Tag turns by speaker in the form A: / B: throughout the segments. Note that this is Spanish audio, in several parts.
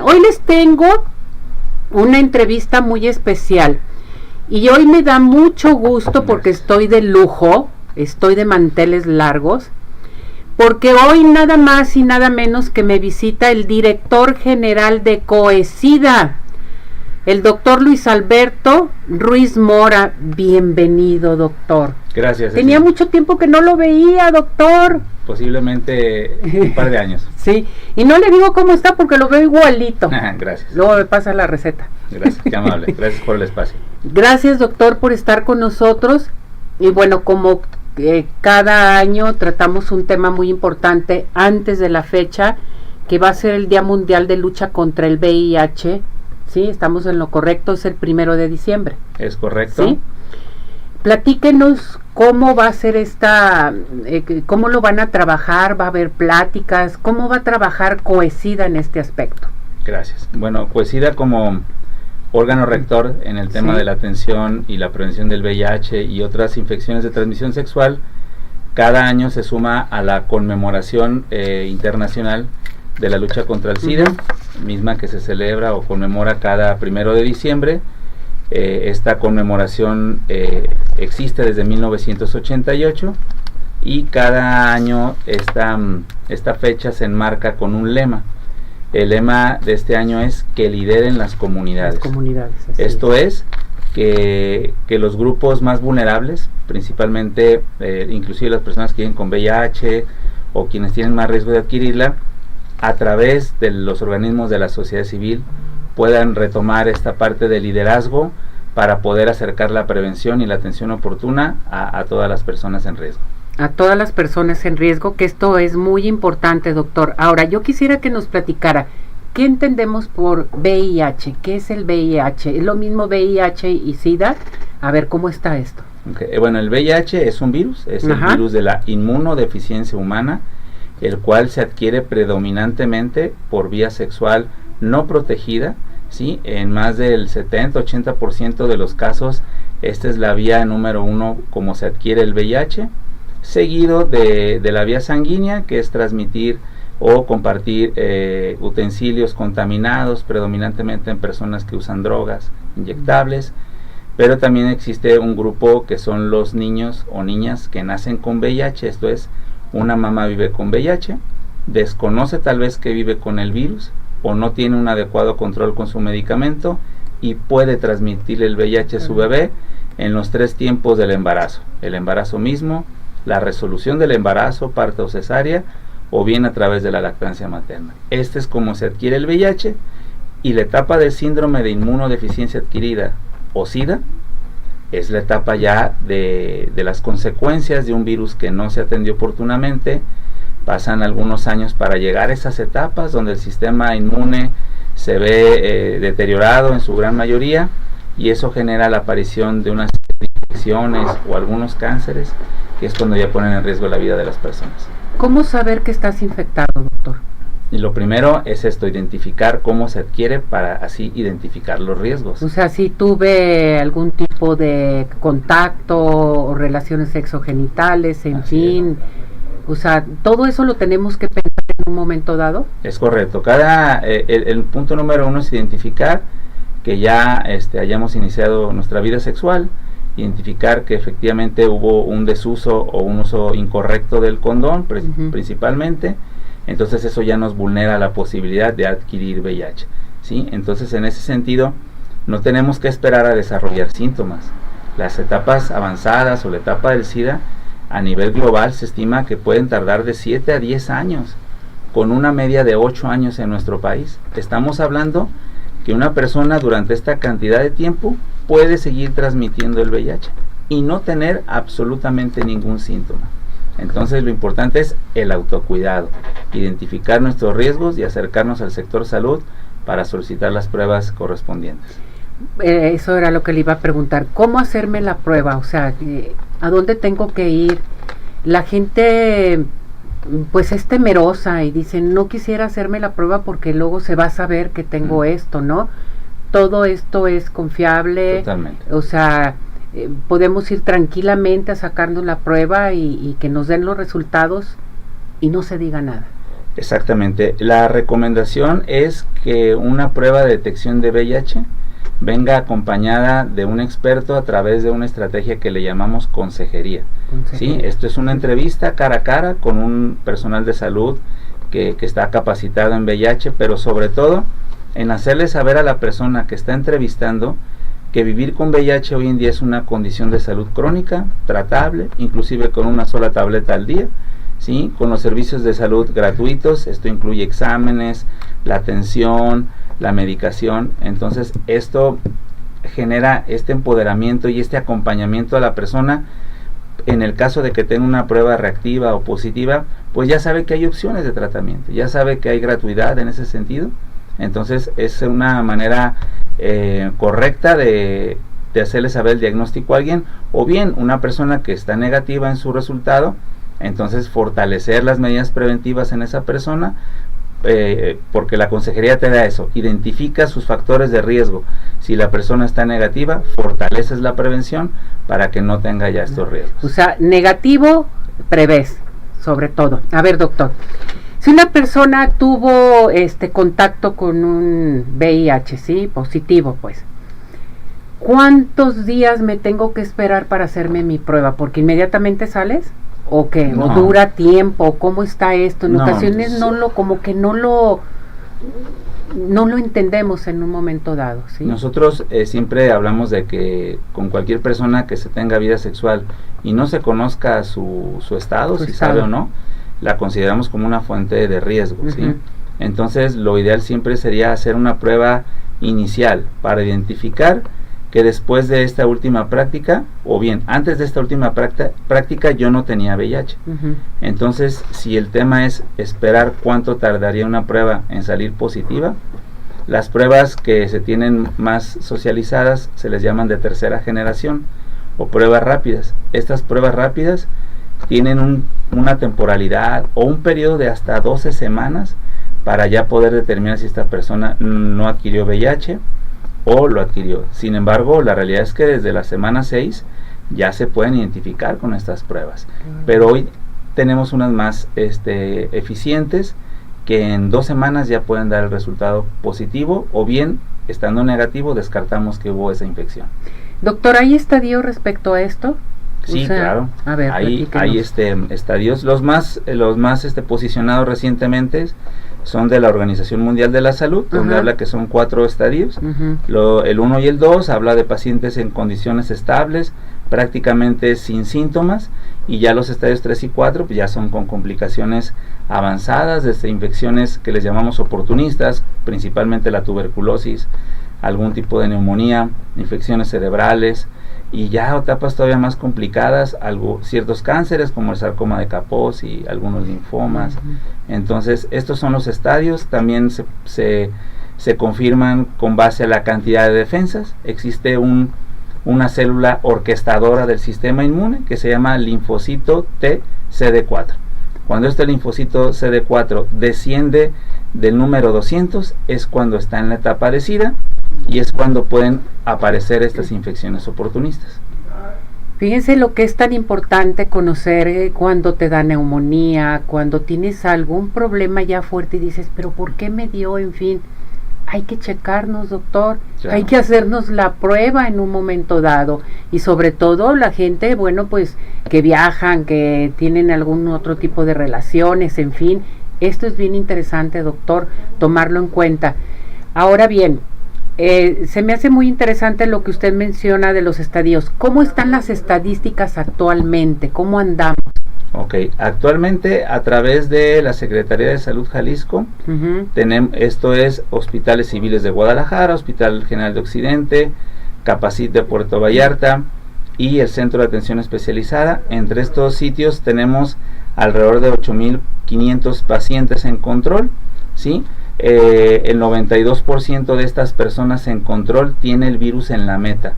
A: hoy les tengo una entrevista muy especial y hoy me da mucho gusto porque estoy de lujo, estoy de manteles largos, porque hoy nada más y nada menos que me visita el director general de Coesida, el doctor Luis Alberto Ruiz Mora. Bienvenido, doctor.
B: Gracias.
A: Tenía mucho tiempo que no lo veía, doctor.
B: Posiblemente un par de años.
A: Sí, y no le digo cómo está porque lo veo igualito.
B: Gracias.
A: Luego me pasa la receta.
B: Gracias, qué amable. Gracias por el espacio.
A: Gracias, doctor, por estar con nosotros. Y bueno, como cada año tratamos un tema muy importante antes de la fecha, que va a ser el Día Mundial de Lucha contra el VIH. Sí, estamos en lo correcto, es el 1 de diciembre.
B: Es correcto.
A: ¿Sí? Platíquenos cómo va a ser cómo lo van a trabajar, va a haber pláticas, cómo va a trabajar Coesida en este aspecto.
B: Gracias. Bueno, Coesida como órgano rector en el tema de la atención y la prevención del VIH y otras infecciones de transmisión sexual, cada año se suma a la conmemoración internacional de la lucha contra el SIDA, misma que se celebra o conmemora cada 1 de diciembre. Esta conmemoración existe desde 1988 y cada año esta fecha se enmarca con un lema. El lema de este año es que lideren las comunidades. Esto es que los grupos más vulnerables, principalmente inclusive las personas que viven con VIH o quienes tienen más riesgo de adquirirla, a través de los organismos de la sociedad civil puedan retomar esta parte de liderazgo para poder acercar la prevención y la atención oportuna a todas las personas en riesgo.
A: A todas las personas en riesgo, que esto es muy importante, doctor. Ahora, yo quisiera que nos platicara, ¿qué entendemos por VIH? ¿Qué es el VIH? ¿Es lo mismo VIH y SIDA? A ver, ¿cómo está esto?
B: Okay. Bueno, el VIH es un virus, es el virus de la inmunodeficiencia humana, el cual se adquiere predominantemente por vía sexual no protegida, ¿sí? En más del 70-80% de los casos, esta es la vía número 1 como se adquiere el VIH, seguido de la vía sanguínea, que es transmitir o compartir utensilios contaminados, predominantemente en personas que usan drogas inyectables, pero también existe un grupo que son los niños o niñas que nacen con VIH, esto es, una mamá vive con VIH, desconoce tal vez que vive con el virus o no tiene un adecuado control con su medicamento y puede transmitir el VIH a su bebé en los 3 tiempos del embarazo. El embarazo mismo, la resolución del embarazo, parto o cesárea, o bien a través de la lactancia materna. Este es como se adquiere el VIH, y la etapa del síndrome de inmunodeficiencia adquirida o SIDA es la etapa ya de las consecuencias de un virus que no se atendió oportunamente. Pasan algunos años para llegar a esas etapas donde el sistema inmune se ve deteriorado en su gran mayoría, y eso genera la aparición de unas infecciones o algunos cánceres, que es cuando ya ponen en riesgo la vida de las personas.
A: ¿Cómo saber que estás infectado, doctor?
B: Y lo primero es esto, identificar cómo se adquiere para así identificar los riesgos.
A: O sea, si tuve algún tipo de contacto o relaciones sexogenitales, en fin, o sea, todo eso lo tenemos que pensar en un momento dado.
B: Es correcto. El punto número 1 es identificar que ya hayamos iniciado nuestra vida sexual, identificar que efectivamente hubo un desuso o un uso incorrecto del condón, principalmente. Entonces eso ya nos vulnera la posibilidad de adquirir VIH, ¿sí? Entonces en ese sentido no tenemos que esperar a desarrollar síntomas. Las etapas avanzadas o la etapa del SIDA a nivel global se estima que pueden tardar de 7 a 10 años, con una media de 8 años en nuestro país. Estamos hablando que una persona durante esta cantidad de tiempo puede seguir transmitiendo el VIH y no tener absolutamente ningún síntoma. Entonces lo importante es el autocuidado, identificar nuestros riesgos y acercarnos al sector salud para solicitar las pruebas correspondientes.
A: Eso era lo que le iba a preguntar, ¿cómo hacerme la prueba? O sea, ¿a dónde tengo que ir? La gente pues es temerosa y dice, no quisiera hacerme la prueba porque luego se va a saber que tengo esto, ¿no? Todo esto es confiable.
B: Totalmente.
A: O sea, podemos ir tranquilamente a sacarnos la prueba y que nos den los resultados y no se diga nada.
B: Exactamente. La recomendación es que una prueba de detección de VIH venga acompañada de un experto a través de una estrategia que le llamamos consejería. ¿Sí? Esto es una entrevista cara a cara con un personal de salud que está capacitado en VIH, pero sobre todo en hacerle saber a la persona que está entrevistando que vivir con VIH hoy en día es una condición de salud crónica, tratable, inclusive con una sola tableta al día, ¿sí? Con los servicios de salud gratuitos. Esto incluye exámenes, la atención, la medicación. Entonces esto genera este empoderamiento y este acompañamiento a la persona. En el caso de que tenga una prueba reactiva o positiva, pues ya sabe que hay opciones de tratamiento, ya sabe que hay gratuidad en ese sentido. Entonces es una manera correcta de hacerle saber el diagnóstico a alguien, o bien una persona que está negativa en su resultado, entonces fortalecer las medidas preventivas en esa persona, porque la consejería te da eso, identifica sus factores de riesgo. Si la persona está negativa, fortaleces la prevención para que no tenga ya estos riesgos.
A: O sea, negativo, prevés, sobre todo. A ver, doctor, si una persona tuvo contacto con un VIH, ¿sí? Positivo, pues, ¿cuántos días me tengo que esperar para hacerme mi prueba? ¿Porque inmediatamente sales? ¿O qué? No. ¿O dura tiempo? ¿Cómo está esto? En ocasiones no lo entendemos en un momento dado, ¿sí?
B: Nosotros siempre hablamos de que con cualquier persona que se tenga vida sexual y no se conozca su estado, si sabe o no, la consideramos como una fuente de riesgo, ¿sí? Entonces lo ideal siempre sería hacer una prueba inicial para identificar que después de esta última práctica, o bien antes de esta última práctica yo no tenía VIH. Entonces, si el tema es esperar cuánto tardaría una prueba en salir positiva, las pruebas que se tienen más socializadas se les llaman de tercera generación o pruebas rápidas. Estas pruebas rápidas tienen una temporalidad o un periodo de hasta 12 semanas para ya poder determinar si esta persona no adquirió VIH o lo adquirió. Sin embargo, la realidad es que desde la semana 6 ya se pueden identificar con estas pruebas. Pero hoy tenemos unas más eficientes que en 2 semanas ya pueden dar el resultado positivo, o bien, estando negativo, descartamos que hubo esa infección.
A: Doctor, ¿hay estadios respecto a esto?
B: Sí, claro.
A: A ver,
B: hay estadios. Los más posicionados recientemente son de la Organización Mundial de la Salud, donde habla que son 4 estadios. El 1 y el 2 habla de pacientes en condiciones estables, prácticamente sin síntomas, y ya los estadios 3 y 4 pues ya son con complicaciones avanzadas, desde infecciones que les llamamos oportunistas, principalmente la tuberculosis, algún tipo de neumonía, infecciones cerebrales, y ya etapas todavía más complicadas, ciertos cánceres como el sarcoma de Kaposi y algunos linfomas. Entonces estos son los estadios. También se confirman con base a la cantidad de defensas. Existe una célula orquestadora del sistema inmune que se llama linfocito T CD4. Cuando este linfocito CD4 desciende del número 200 es cuando está en la etapa de SIDA, y es cuando pueden aparecer estas infecciones oportunistas.
A: Fíjense lo que es tan importante conocer cuando te da neumonía, cuando tienes algún problema ya fuerte y dices, pero ¿por qué me dio? En fin, hay que checarnos, doctor, claro. Hay que hacernos la prueba en un momento dado, y sobre todo la gente, bueno, pues que viajan, que tienen algún otro tipo de relaciones, en fin, esto es bien interesante, doctor, tomarlo en cuenta. Ahora bien, se me hace muy interesante lo que usted menciona de los estadios. ¿Cómo están las estadísticas actualmente? ¿Cómo andamos?
B: Ok, actualmente a través de la Secretaría de Salud Jalisco, esto es Hospitales Civiles de Guadalajara, Hospital General de Occidente, Capacit de Puerto Vallarta y el Centro de Atención Especializada. Entre estos sitios tenemos alrededor de 8.500 pacientes en control, ¿sí? El 92% de estas personas en control tiene el virus en la meta.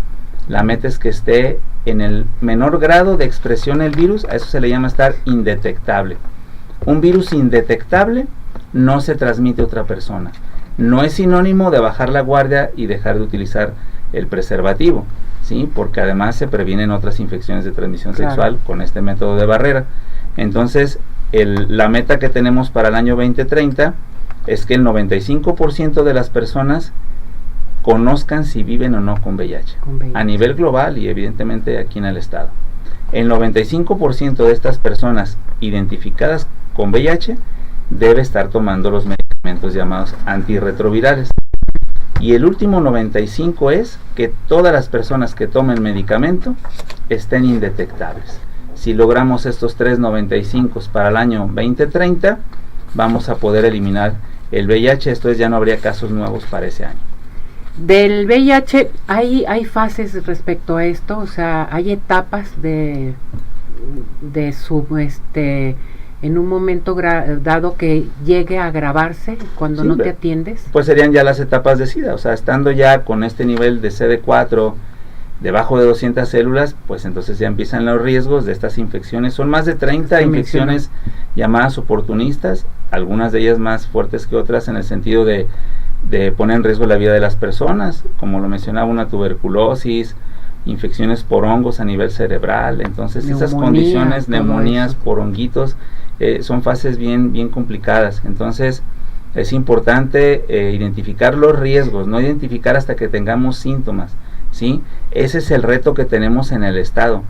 B: La meta es que esté en el menor grado de expresión el virus, a eso se le llama estar indetectable. Un virus indetectable no se transmite a otra persona. No es sinónimo de bajar la guardia y dejar de utilizar el preservativo, ¿sí? Porque además se previenen otras infecciones de transmisión sexual con este método de barrera. Entonces, la meta que tenemos para el año 2030 es que el 95% de las personas conozcan si viven o no con VIH, a nivel global y evidentemente aquí en el estado. El 95% de estas personas identificadas con VIH debe estar tomando los medicamentos llamados antirretrovirales. Y el último 95% es que todas las personas que tomen medicamento estén indetectables. Si logramos estos 3,95 para el año 2030, vamos a poder eliminar el VIH, esto es, ya no habría casos nuevos para ese año.
A: Del VIH, ¿hay fases respecto a esto? O sea, ¿hay etapas de su, en un momento dado que llegue a agravarse cuando no te atiendes?
B: Pues serían ya las etapas de SIDA, o sea, estando ya con este nivel de CD4 debajo de 200 células, pues entonces ya empiezan los riesgos de estas infecciones. Son más de 30 infecciones llamadas oportunistas, algunas de ellas más fuertes que otras en el sentido de poner en riesgo la vida de las personas, como lo mencionaba, una tuberculosis, infecciones por hongos a nivel cerebral. Entonces esas condiciones, neumonías por honguitos, son fases bien complicadas. Entonces es importante identificar los riesgos, no identificar hasta que tengamos síntomas, ¿sí? Ese es el reto que tenemos en el estado.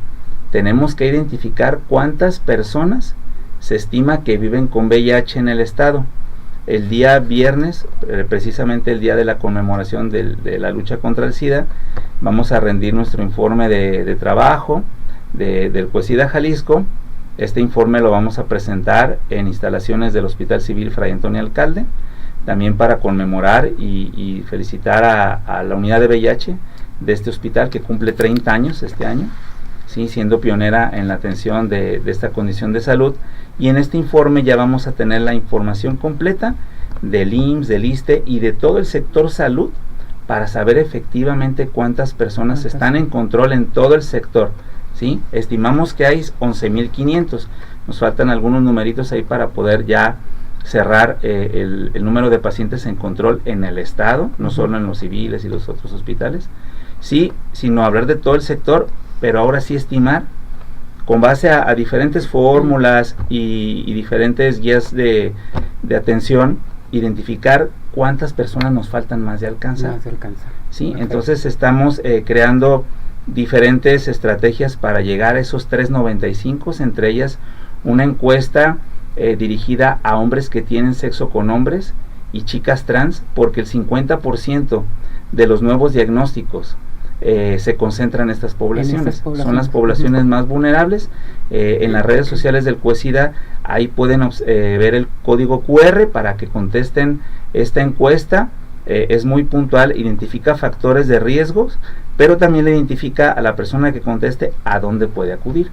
B: Tenemos que identificar cuántas personas se estima que viven con VIH en el estado. El día viernes, precisamente el día de la conmemoración de la lucha contra el SIDA, vamos a rendir nuestro informe de trabajo del CUESIDA Jalisco. Este informe lo vamos a presentar en instalaciones del Hospital Civil Fray Antonio Alcalde, también para conmemorar y felicitar a la unidad de VIH de este hospital que cumple 30 años este año, ¿sí? Siendo pionera en la atención de esta condición de salud. Y en este informe ya vamos a tener la información completa del IMSS, del ISSSTE y de todo el sector salud para saber efectivamente cuántas personas están en control en todo el sector, ¿sí? Estimamos que hay 11.500, nos faltan algunos numeritos ahí para poder ya cerrar el número de pacientes en control en el estado, no solo en los civiles y los otros hospitales, sí, sino hablar de todo el sector, pero ahora sí estimar con base a diferentes fórmulas y diferentes guías de atención, identificar cuántas personas nos faltan más de alcanzar. ¿Sí? Perfecto. Entonces estamos creando diferentes estrategias para llegar a esos 3,95, entre ellas una encuesta dirigida a hombres que tienen sexo con hombres y chicas trans, porque el 50% de los nuevos diagnósticos se concentran en estas poblaciones. Son las poblaciones más vulnerables. En las redes sociales del CUESIDA, ahí pueden ver el código QR para que contesten esta encuesta. Es muy puntual, identifica factores de riesgos, pero también le identifica a la persona que conteste a dónde puede acudir.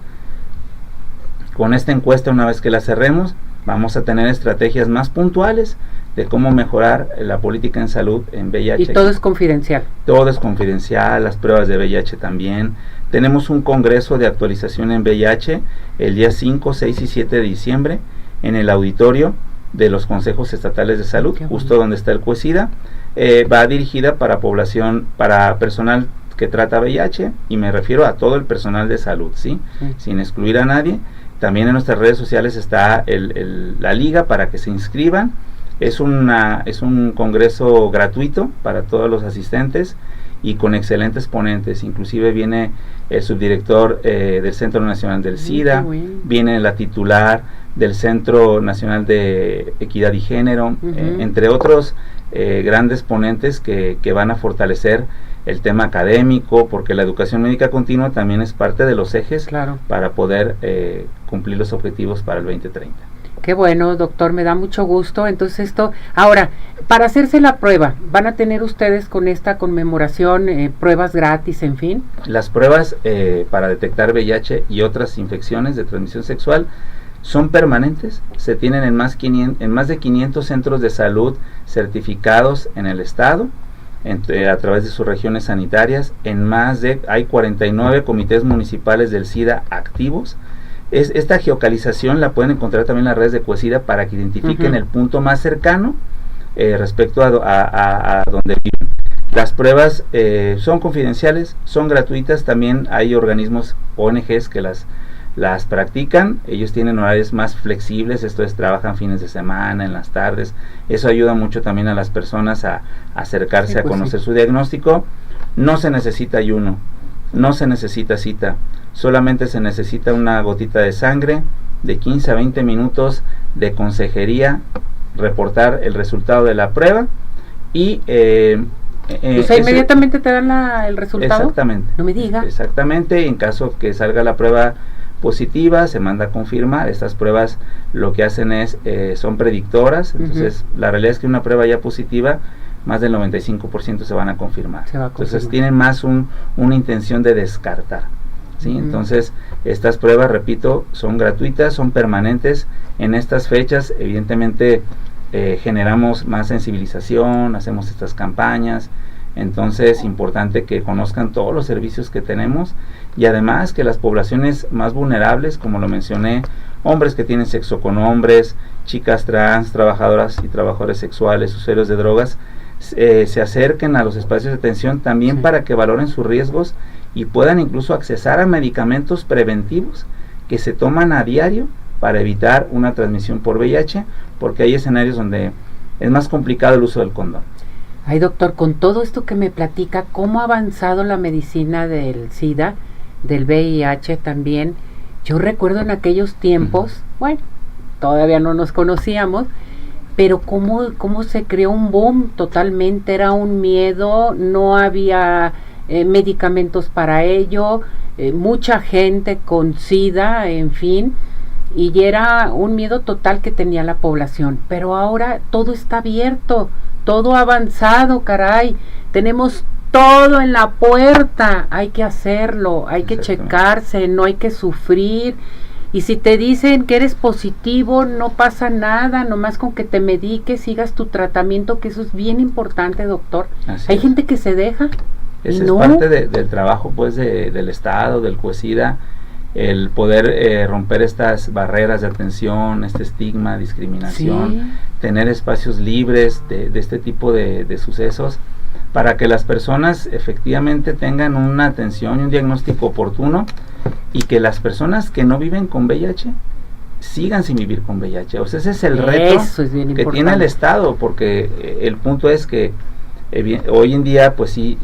B: Con esta encuesta, una vez que la cerremos, vamos a tener estrategias más puntuales de cómo mejorar la política en salud en VIH.
A: Y todo es confidencial.
B: Todo es confidencial, las pruebas de VIH también. Tenemos un congreso de actualización en VIH el día 5, 6 y 7 de diciembre en el auditorio de los consejos estatales de salud, justo donde está el CUESIDA. Va dirigida para población, para personal que trata VIH, y me refiero a todo el personal de salud, ¿sí? Sin excluir a nadie. También en nuestras redes sociales está la liga para que se inscriban. Es un congreso gratuito para todos los asistentes y con excelentes ponentes. Inclusive viene el subdirector del Centro Nacional del SIDA, viene la titular del Centro Nacional de Equidad y Género, entre otros grandes ponentes que van a fortalecer el tema académico, porque la educación médica continua también es parte de los ejes para poder cumplir los objetivos para el 2030.
A: Qué bueno, doctor, me da mucho gusto. Entonces ahora, para hacerse la prueba, ¿van a tener ustedes con esta conmemoración pruebas gratis, en fin?
B: Las pruebas para detectar VIH y otras infecciones de transmisión sexual son permanentes, se tienen en más de 500 centros de salud certificados en el estado, a través de sus regiones sanitarias. Hay 49 comités municipales del SIDA activos. Esta geocalización la pueden encontrar también en las redes de CUESIDA para que identifiquen el punto más cercano respecto a donde viven. Las pruebas son confidenciales, son gratuitas. También hay organismos, ONGs, que las las practican, ellos tienen horarios más flexibles, esto es, trabajan fines de semana, en las tardes, eso ayuda mucho también a las personas a acercarse, a conocer su diagnóstico. No se necesita ayuno, no se necesita cita, solamente se necesita una gotita de sangre, de 15 a 20 minutos de consejería, reportar el resultado de la prueba y
A: o sea, inmediatamente te dan el resultado.
B: Exactamente.
A: No me diga.
B: Exactamente, en caso que salga la prueba positiva, se manda a confirmar. Estas pruebas lo que hacen es, son predictoras, entonces la realidad es que una prueba ya positiva, más del 95% se van a confirmar. Entonces tienen más una intención de descartar, ¿sí? Entonces estas pruebas, repito, son gratuitas, son permanentes. En estas fechas, evidentemente, generamos más sensibilización, hacemos estas campañas. Entonces es importante que conozcan todos los servicios que tenemos y además que las poblaciones más vulnerables, como lo mencioné, hombres que tienen sexo con hombres, chicas trans, trabajadoras y trabajadores sexuales, usuarios de drogas, se acerquen a los espacios de atención también para que valoren sus riesgos y puedan incluso accesar a medicamentos preventivos que se toman a diario para evitar una transmisión por VIH, porque hay escenarios donde es más complicado el uso del condón.
A: Ay, doctor, con todo esto que me platica, ¿cómo ha avanzado la medicina del SIDA, del VIH también? Yo recuerdo en aquellos tiempos, bueno, todavía no nos conocíamos, pero cómo se creó un boom totalmente, era un miedo, no había medicamentos para ello, mucha gente con SIDA, en fin, y era un miedo total que tenía la población, pero ahora todo está abierto, todo avanzado, caray, tenemos todo en la puerta, hay que hacerlo, hay que checarse, no hay que sufrir, y si te dicen que eres positivo, no pasa nada, nomás con que te mediques, sigas tu tratamiento, que eso es bien importante, doctor. Hay gente que se deja.
B: Esa es parte del trabajo, pues, del Estado, del COESIDA, el poder romper estas barreras de atención, este estigma, discriminación, tener espacios libres de este tipo de sucesos, para que las personas efectivamente tengan una atención y un diagnóstico oportuno, y que las personas que no viven con VIH sigan sin vivir con VIH. O sea, ese es el reto que tiene el Estado, porque el punto es que hoy en día pues sí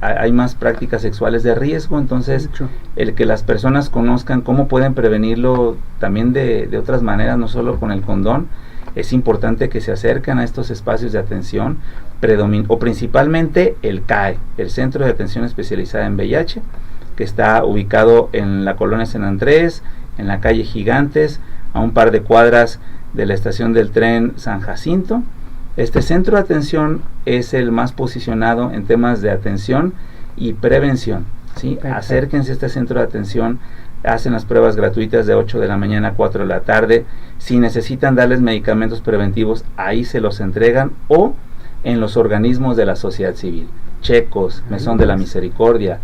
B: hay más prácticas sexuales de riesgo, entonces el que las personas conozcan cómo pueden prevenirlo también de otras maneras, no solo con el condón. Es importante que se acerquen a estos espacios de atención, o principalmente el CAE, el Centro de Atención Especializada en VIH, que está ubicado en la colonia San Andrés, en la calle Gigantes, a un par de cuadras de la estación del tren San Jacinto. Este centro de atención es el más posicionado en temas de atención y prevención, ¿sí? Acérquense a este centro de atención, hacen las pruebas gratuitas de 8 de la mañana a 4 de la tarde. Si necesitan darles medicamentos preventivos, ahí se los entregan, o en los organismos de la sociedad civil, Checos, Mesón de la Misericordia,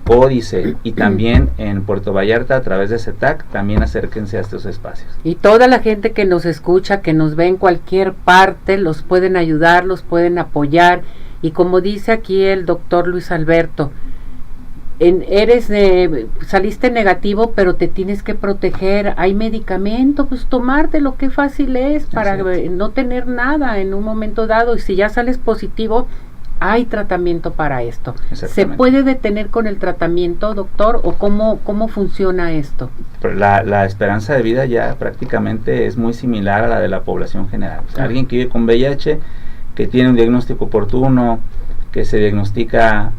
B: Códice, y también en Puerto Vallarta a través de CETAC, también acérquense a estos espacios.
A: Y toda la gente que nos escucha, que nos ve en cualquier parte, los pueden ayudar, los pueden apoyar, y como dice aquí el doctor Luis Alberto, saliste negativo, pero te tienes que proteger, hay medicamento, pues tomártelo, qué fácil es para no tener nada en un momento dado, y si ya sales positivo, hay tratamiento para esto. ¿Se puede detener con el tratamiento, doctor, o cómo funciona esto?
B: La esperanza de vida ya prácticamente es muy similar a la de la población general. O sea, alguien que vive con VIH, que tiene un diagnóstico oportuno, que se diagnostica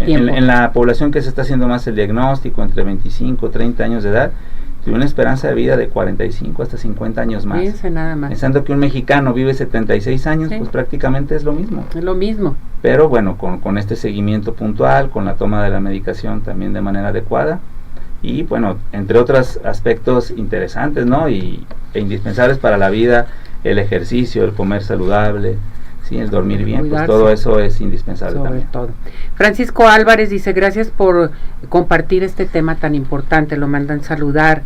B: en la población que se está haciendo más el diagnóstico, entre 25 y 30 años de edad, tiene una esperanza de vida de 45 hasta 50 años más.
A: Fíjense nada más.
B: Pensando que un mexicano vive 76 años, pues prácticamente es lo mismo.
A: Es lo mismo.
B: Pero bueno, con este seguimiento puntual, con la toma de la medicación también de manera adecuada, y bueno, entre otros aspectos interesantes, ¿no? e indispensables para la vida, el ejercicio, el comer saludable, sí, el dormir bien, cuidarse, pues todo eso es indispensable
A: sobre
B: también.
A: Todo. Francisco Álvarez dice, gracias por compartir este tema tan importante, lo mandan saludar.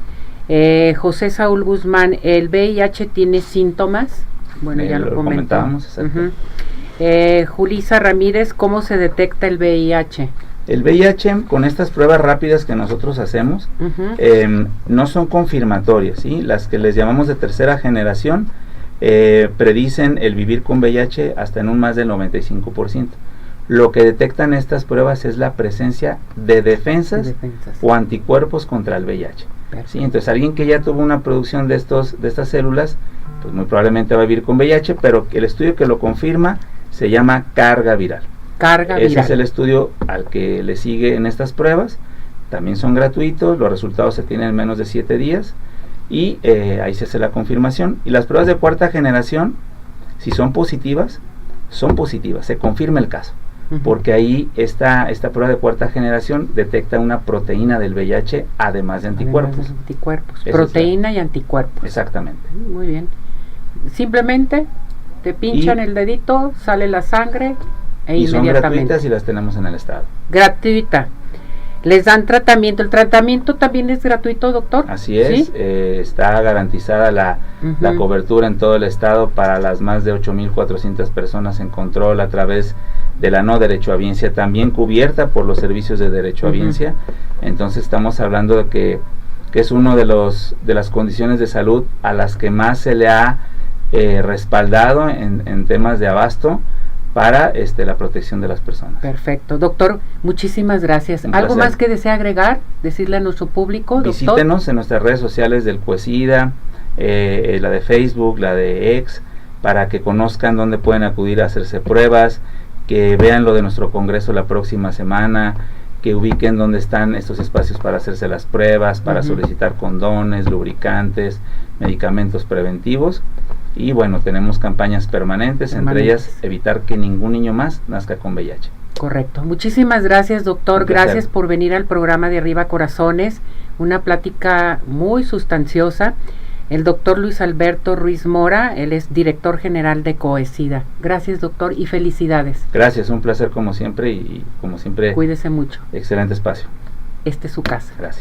A: José Saúl Guzmán, ¿el VIH tiene síntomas? Bueno, ya lo
B: comentábamos, exacto.
A: Julisa Ramírez, ¿cómo se detecta el VIH?
B: El VIH, con estas pruebas rápidas que nosotros hacemos, no son confirmatorias, ¿sí? Las que les llamamos de tercera generación predicen el vivir con VIH hasta en un más del 95%. Lo que detectan estas pruebas es la presencia de defensas o anticuerpos contra el VIH. ¿Sí? Entonces, alguien que ya tuvo una producción de estas células, pues muy probablemente va a vivir con VIH, pero el estudio que lo confirma se llama carga viral. Ese es el estudio al que le sigue en estas pruebas. También son gratuitos, los resultados se tienen en menos de 7 días y ahí se hace la confirmación. Y las pruebas de cuarta generación, si son positivas, se confirma el caso, porque ahí esta prueba de cuarta generación detecta una proteína del VIH además de anticuerpos.
A: Proteína y anticuerpos.
B: Exactamente.
A: Muy bien. Simplemente te pinchan el dedito, sale la sangre
B: y son gratuitas y las tenemos en el estado.
A: Gratuita. ¿Les dan tratamiento? ¿El tratamiento también es gratuito, doctor?
B: Así es, ¿sí? Está garantizada la cobertura en todo el estado para las más de 8,400 personas en control a través de la no derechohabiencia, también cubierta por los servicios de derechohabiencia. Entonces estamos hablando de que es uno de las condiciones de salud a las que más se le ha respaldado en temas de abasto para la protección de las personas.
A: Perfecto. Doctor, muchísimas gracias. ¿Algo más que desea agregar? Decirle a nuestro público, doctor.
B: Visítenos en nuestras redes sociales del CUESIDA, la de Facebook, la de X, para que conozcan dónde pueden acudir a hacerse pruebas, que vean lo de nuestro congreso la próxima semana, que ubiquen dónde están estos espacios para hacerse las pruebas, para solicitar condones, lubricantes, medicamentos preventivos. Y bueno, tenemos campañas permanentes, entre ellas evitar que ningún niño más nazca con VIH.
A: Correcto. Muchísimas gracias, doctor. Gracias por venir al programa de Arriba Corazones. Una plática muy sustanciosa. El doctor Luis Alberto Ruiz Mora, él es director general de COESIDA. Gracias, doctor, y felicidades.
B: Gracias, un placer como siempre y como siempre.
A: Cuídese mucho.
B: Excelente espacio.
A: Este es su casa.
B: Gracias.